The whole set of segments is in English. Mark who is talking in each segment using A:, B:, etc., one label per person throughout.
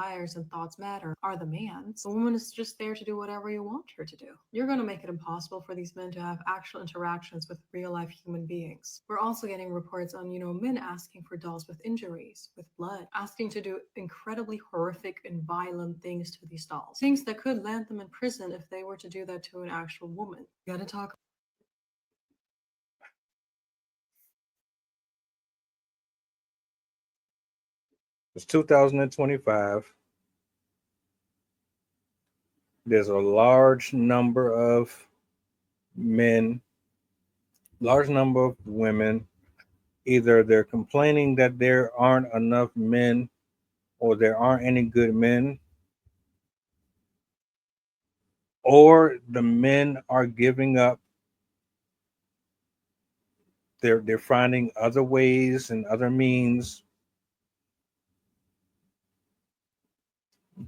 A: desires and thoughts matter are the man's. The woman is just there to do whatever you want her to do. You're going to make it impossible for these men to have actual interactions with real life human beings. We're also getting reports on, men asking for dolls with injuries, with blood, asking to do incredibly horrific and violent things to these dolls. Things that could land them in prison if they were to do that to an actual woman. You gotta talk.
B: It's 2025. There's a large number of men, large number of women. Either they're complaining that there aren't enough men or there aren't any good men, or the men are giving up. They're finding other ways and other means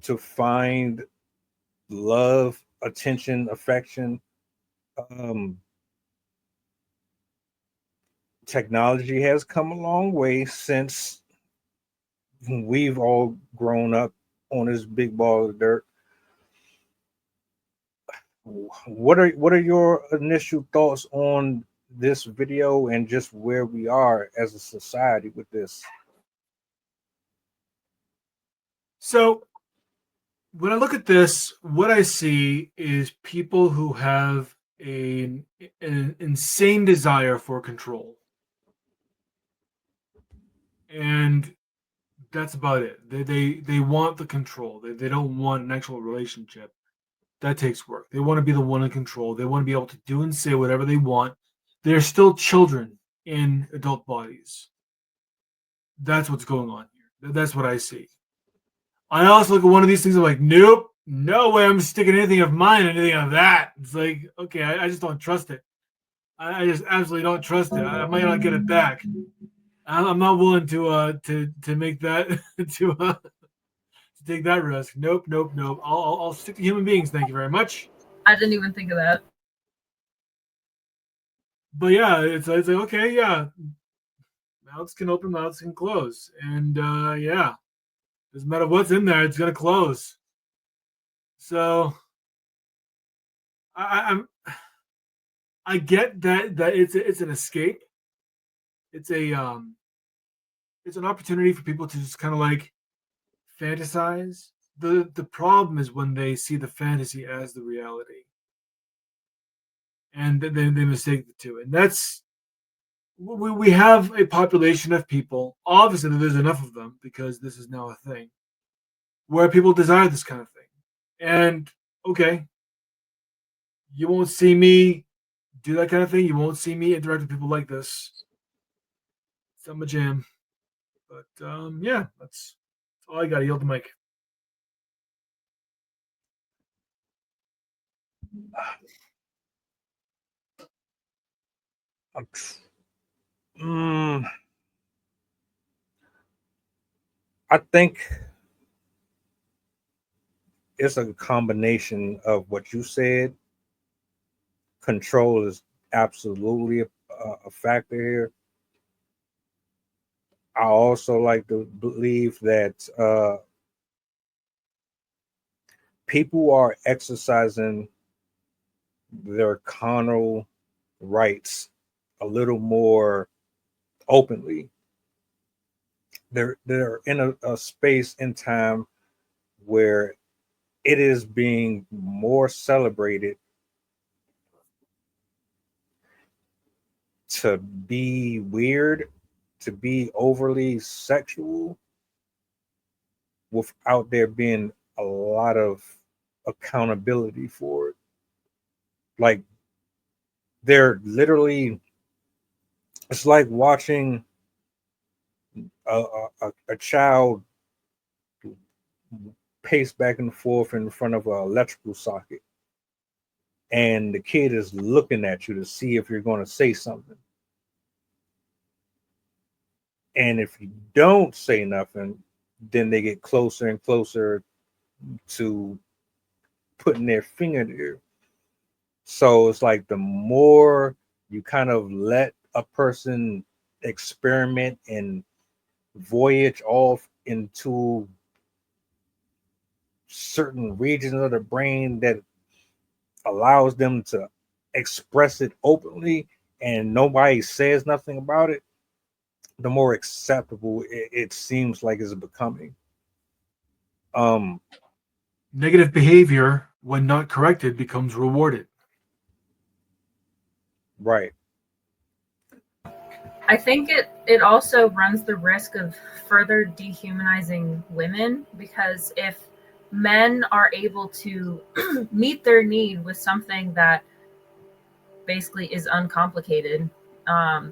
B: to find love, attention, affection. Um, Technology has come a long way since we've all grown up on this big ball of dirt. What are your initial thoughts on this video and just where we are as a society with this?
C: So when I look at this, what I see is people who have an insane desire for control. And that's about it. They want the control. They don't want an actual relationship. That takes work. They want to be the one in control. They want to be able to do and say whatever they want. They're still children in adult bodies. That's what's going on here. That's what I see. I also look at one of these things. I'm like, nope, no way. I'm sticking anything of mine, anything of that. It's like, okay, I just don't trust it. I just absolutely don't trust it. I might not get it back. I'm not willing to make that to take that risk. Nope, nope, nope. I'll stick to human beings. Thank you very much.
D: I didn't even think of that.
C: But yeah, it's like okay, yeah. Mouths can open, mouths can close, and yeah, doesn't matter what's in there, it's gonna close. So I'm I get that it's an escape. It's it's an opportunity for people to just kind of like fantasize. The problem is when they see the fantasy as the reality, and then they mistake the two. And that's we have a population of people. Obviously, there's enough of them because this is now a thing where people desire this kind of thing. And okay, you won't see me do that kind of thing. You won't see me interact with people like this. It's not my jam. But yeah, that's all I got. Yield the mic.
B: Mm, I think it's a combination of what you said. Control is absolutely a factor here. I also like to believe that people are exercising their carnal rights a little more openly. They're in a space in time where it is being more celebrated to be weird, to be overly sexual, without there being a lot of accountability for it. Like they're literally, it's like watching a child pace back and forth in front of an electrical socket, and the kid is looking at you to see if you're going to say something. And if you don't say nothing, then they get closer and closer to putting their finger there. So it's like the more you kind of let a person experiment and voyage off into certain regions of the brain that allows them to express it openly and nobody says nothing about it, the more acceptable it seems like it's becoming.
C: Negative behavior, when not corrected, becomes rewarded.
B: Right.
D: I think it also runs the risk of further dehumanizing women, because if men are able to meet their need with something that basically is uncomplicated, I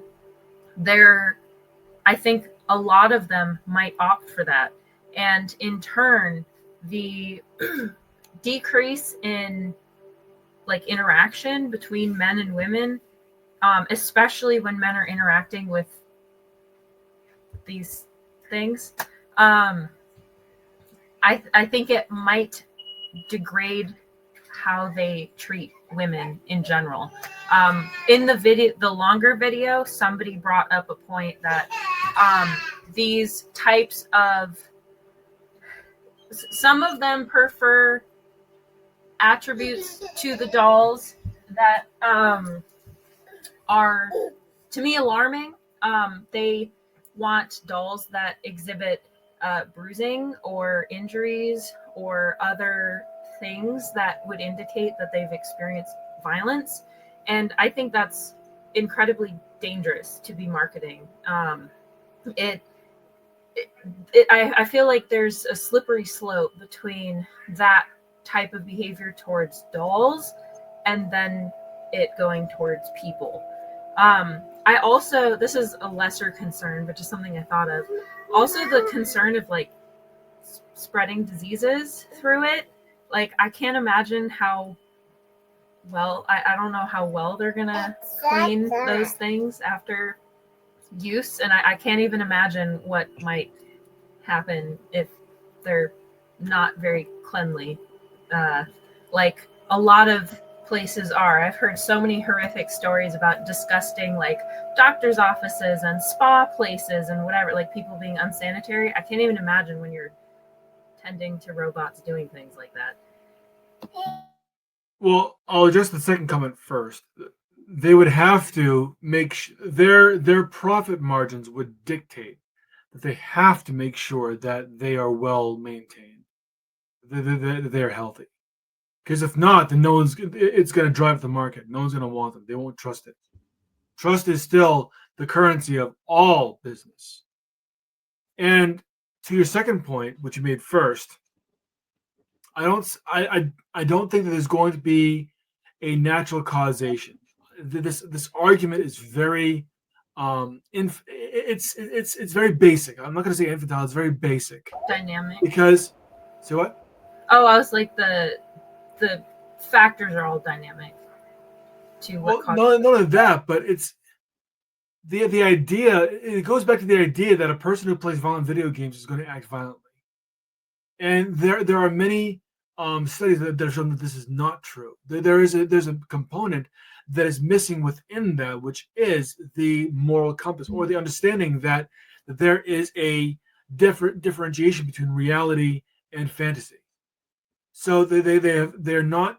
D: think a lot of them might opt for that. And in turn, the decrease in like interaction between men and women, especially when men are interacting with these things, I think it might degrade how they treat women in general. In the longer video, somebody brought up a point that these types of, some of them prefer attributes to the dolls that are, to me, alarming. They want dolls that exhibit bruising or injuries or other things that would indicate that they've experienced violence. And I think that's incredibly dangerous to be marketing. I feel like there's a slippery slope between that type of behavior towards dolls and then it going towards people. I also, this is a lesser concern, but just something I thought of. Also, the concern of like spreading diseases through it. Like, I can't imagine how well, I don't know how well they're gonna clean those things after use, and I can't even imagine what might happen if they're not very cleanly. Like a lot of places are. I've heard so many horrific stories about disgusting, like, doctor's offices and spa places and whatever, like people being unsanitary. I can't even imagine when you're tending to robots doing things like that.
C: Well, I'll address the second comment first. They would have to make their profit margins would dictate that they have to make sure that they are well maintained, that they're healthy. Because if not, then it's going to drive the market. No one's going to want them. They won't trust it. Trust is still the currency of all business. And to your second point, which you made first, I don't think that there's going to be a natural causation. This argument is very it's very basic. I'm not going to say infantile. It's very basic.
D: Dynamic.
C: Because, say what?
D: Oh, I was like the factors are all dynamic. To what?
C: Well, none of that, but it's the idea. It goes back to the idea that a person who plays violent video games is going to act violently. And there are many studies that have shown that this is not true. There's a component that is missing within that, which is the moral compass, or the understanding that there is a differentiation between reality and fantasy. So they've not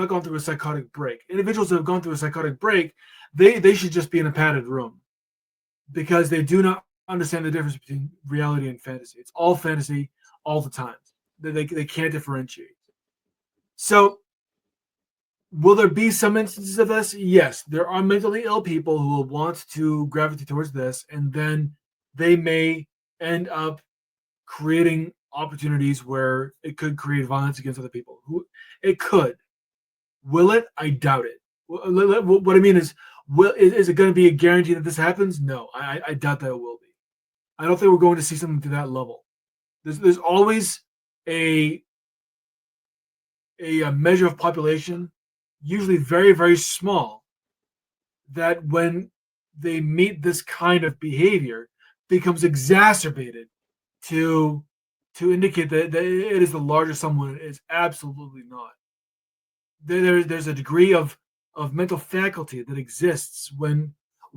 C: gone through a psychotic break. Individuals that have gone through a psychotic break, they should just be in a padded room, because they do not understand the difference between reality and fantasy. It's all fantasy all the time. They can't differentiate. So, will there be some instances of this? Yes, there are mentally ill people who will want to gravitate towards this, and then they may end up creating opportunities where it could create violence against other people. It could. Will it? I doubt it. What I mean is it going to be a guarantee that this happens? No, I doubt that it will be. I don't think we're going to see something to that level. There's always a measure of population, usually very, very small, that when they meet this kind of behavior becomes exacerbated to indicate that it is the larger someone. It is absolutely not. There's a degree of mental faculty that exists when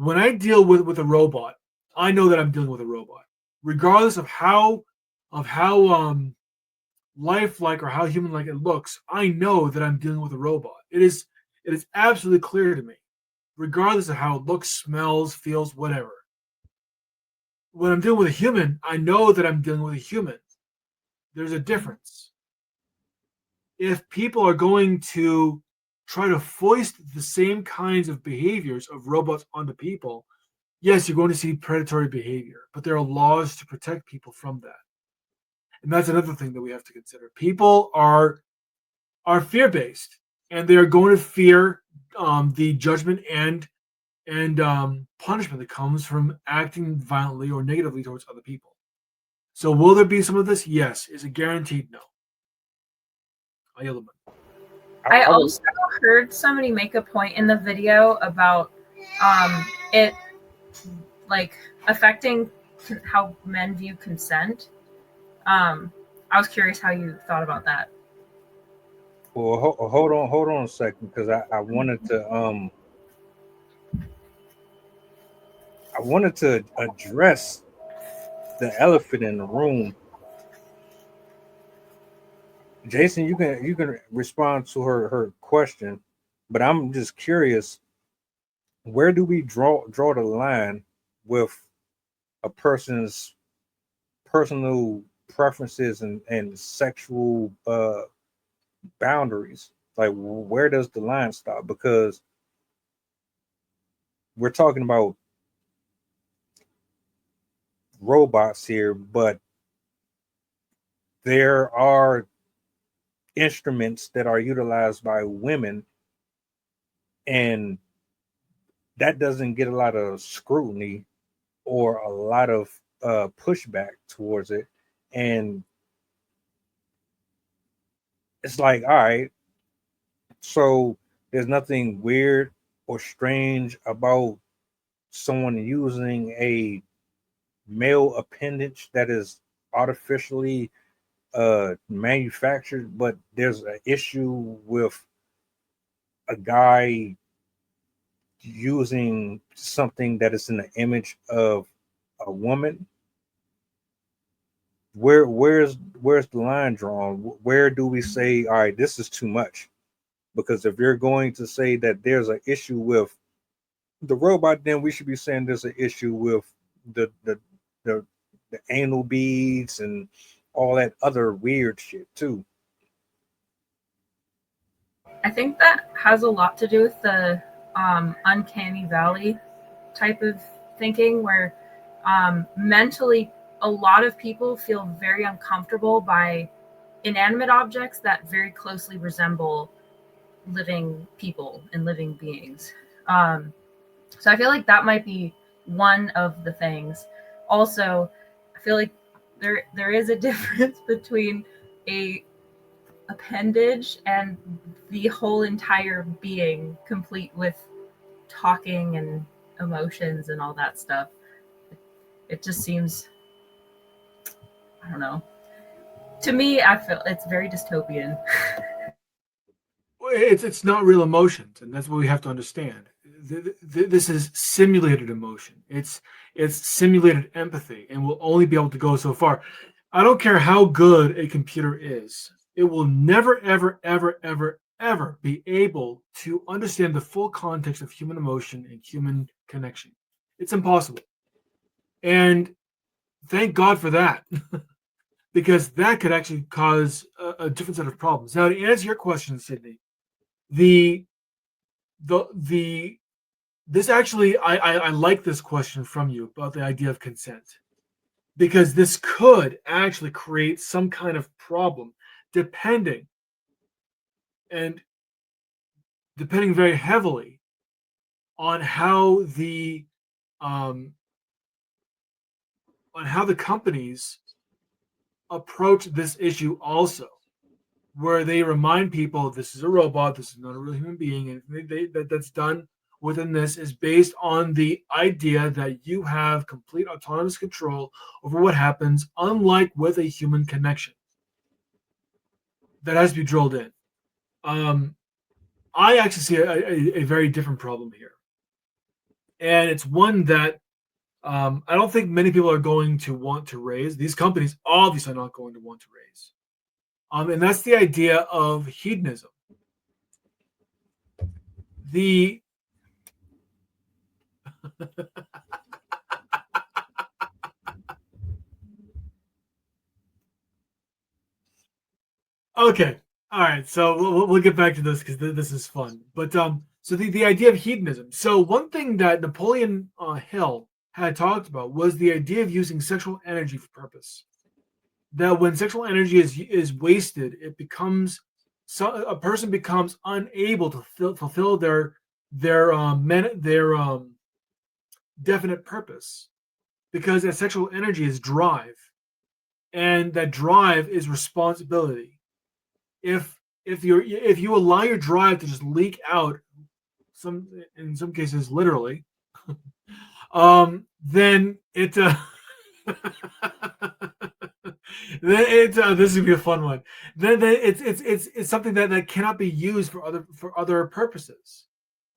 C: I deal with a robot. I know that I'm dealing with a robot, regardless of how lifelike or how human-like it looks, I know that I'm dealing with a robot. It is absolutely clear to me, regardless of how it looks, smells, feels, whatever. When I'm dealing with a human, I know that I'm dealing with a human. There's a difference. If people are going to try to foist the same kinds of behaviors of robots onto people, yes, you're going to see predatory behavior, but there are laws to protect people from that. And that's another thing that we have to consider. People are fear-based, and they are going to fear the judgment and punishment that comes from acting violently or negatively towards other people. So will there be some of this? Yes. Is it guaranteed? No. I yield the mic.
D: I also heard somebody make a point in the video about it like affecting how men view consent. I was curious how you thought about that.
B: Well, hold on a second, because I wanted to address the elephant in the room. Jason, you can respond to her question, but I'm just curious, where do we draw the line with a person's personal preferences and sexual boundaries? Like, where does the line stop? Because we're talking about robots here, but there are instruments that are utilized by women, and that doesn't get a lot of scrutiny or a lot of pushback towards it. And it's like, all right, so there's nothing weird or strange about someone using a male appendage that is artificially manufactured, but there's an issue with a guy using something that is in the image of a woman. Where's the line drawn? Where do we say, all right, this is too much? Because if you're going to say that there's an issue with the robot, then we should be saying there's an issue with the anal beads and all that other weird shit too.
D: I think that has a lot to do with the uncanny valley type of thinking, where mentally a lot of people feel very uncomfortable by inanimate objects that very closely resemble living people and living beings. So I feel like that might be one of the things. Also, I feel like there is a difference between a appendage and the whole entire being, complete with talking and emotions and all that stuff. It just seems, I don't know. To me, I feel it's very dystopian.
C: It's not real emotions, and that's what we have to understand. This is simulated emotion. It's simulated empathy, and we'll only be able to go so far. I don't care how good a computer is; it will never, ever, ever, ever, ever be able to understand the full context of human emotion and human connection. It's impossible, and thank God for that, because that could actually cause a different set of problems. Now, to answer your question, Sydney, this actually, I like this question from you about the idea of consent, because this could actually create some kind of problem, depending very heavily on how the companies approach this issue also, where they remind people this is a robot, this is not a real human being, and that's done within this is based on the idea that you have complete autonomous control over what happens, unlike with a human connection. That has to be drilled in. I actually see a very different problem here, and it's one that I don't think many people are going to want to raise. These companies obviously are not going to want to raise. And that's the idea of hedonism. The Okay. All right. So we'll get back to this because this is fun. But so the idea of hedonism. So one thing that Napoleon Hill had talked about was the idea of using sexual energy for purpose. That when sexual energy is wasted, it becomes a person becomes unable to fulfill their definite purpose, because that sexual energy is drive, and that drive is responsibility. If you allow your drive to just leak out, in some cases literally, then it then this is gonna be a fun one. Then it's something that cannot be used for other purposes.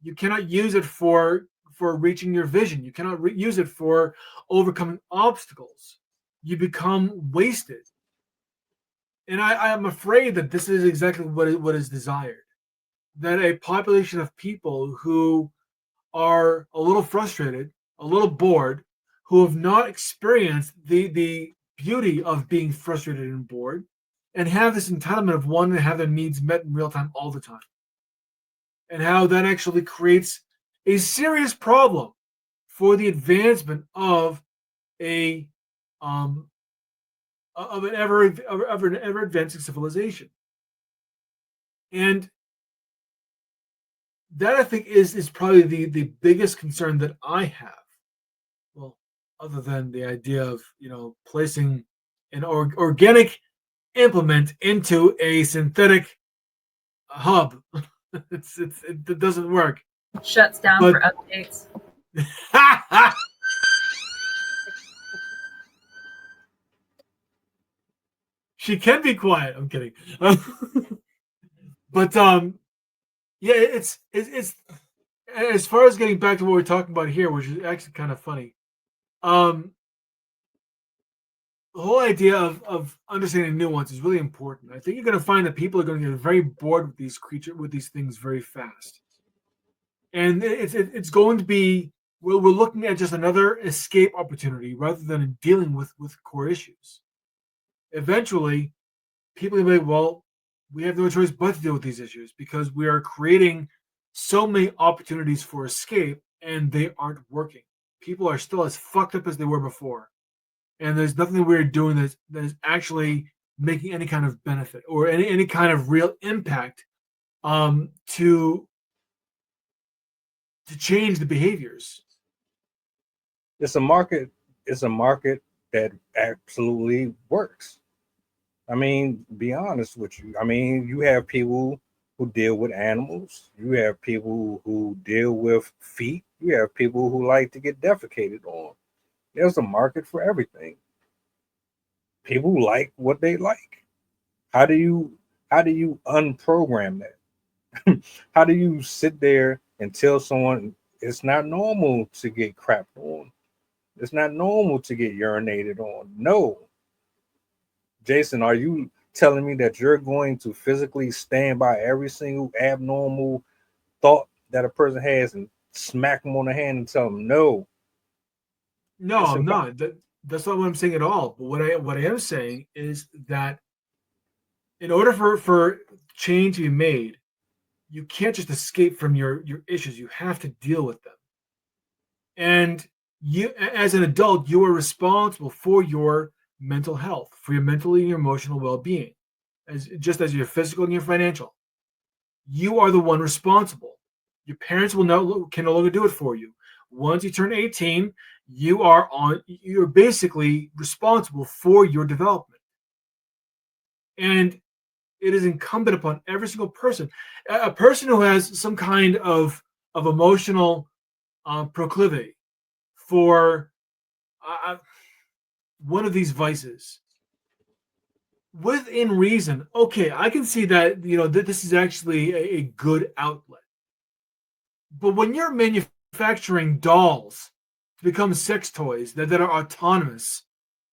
C: You cannot use it for reaching your vision. You cannot use it for overcoming obstacles. You become wasted. And I am afraid that this is exactly what is desired. That a population of people who are a little frustrated, a little bored, who have not experienced the beauty of being frustrated and bored, and have this entitlement of wanting to have their needs met in real time all the time. And how that actually creates a serious problem for the advancement of an ever advancing civilization. And that, I think, is probably the biggest concern that I have. Well, other than the idea of placing an organic implement into a synthetic hub. It doesn't work.
D: Shuts down for updates.
C: She can be quiet. I'm kidding. But yeah, it's as far as getting back to what we're talking about here, which is actually kind of funny. The whole idea of understanding nuance is really important. I think you're going to find that people are going to get very bored with these things very fast, and it's going to be we're looking at just another escape opportunity rather than dealing with core issues. Eventually, people will be like, well, we have no choice but to deal with these issues because we are creating so many opportunities for escape, and they aren't working. People are still as fucked up as they were before. And there's nothing we're doing that is actually making any kind of benefit or any kind of real impact to change the behaviors.
B: It's a market that absolutely works. I mean, be honest with you. I mean, you have people who deal with animals. You have people who deal with feet. You have people who like to get defecated on. There's a market for everything. People like what they like. How do you unprogram that? How do you sit there and tell someone it's not normal to get crapped on? It's not normal to get urinated on. No. Jason, are you telling me that you're going to physically stand by every single abnormal thought that a person has and smack them on the hand and tell them no?
C: No, I'm not. That's not what I'm saying at all. But what I am saying is that in order for change to be made, you can't just escape from your issues. You have to deal with them. And you, as an adult, you are responsible for your mental health, for your mental and your emotional well-being, just as your physical and your financial. You are the one responsible. Your parents can no longer do it for you. Once you turn 18, you're basically responsible for your development. And it is incumbent upon every single person, a person who has some kind of emotional proclivity for one of these vices, within reason. Okay, I can see that that this is actually a good outlet. But when you're manufacturing dolls to become sex toys that are autonomous,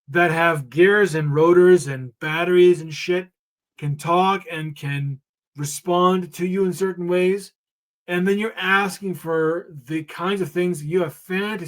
C: that have gears and rotors and batteries and shit can talk and can respond to you in certain ways, and then you're asking for the kinds of things that you have fantasy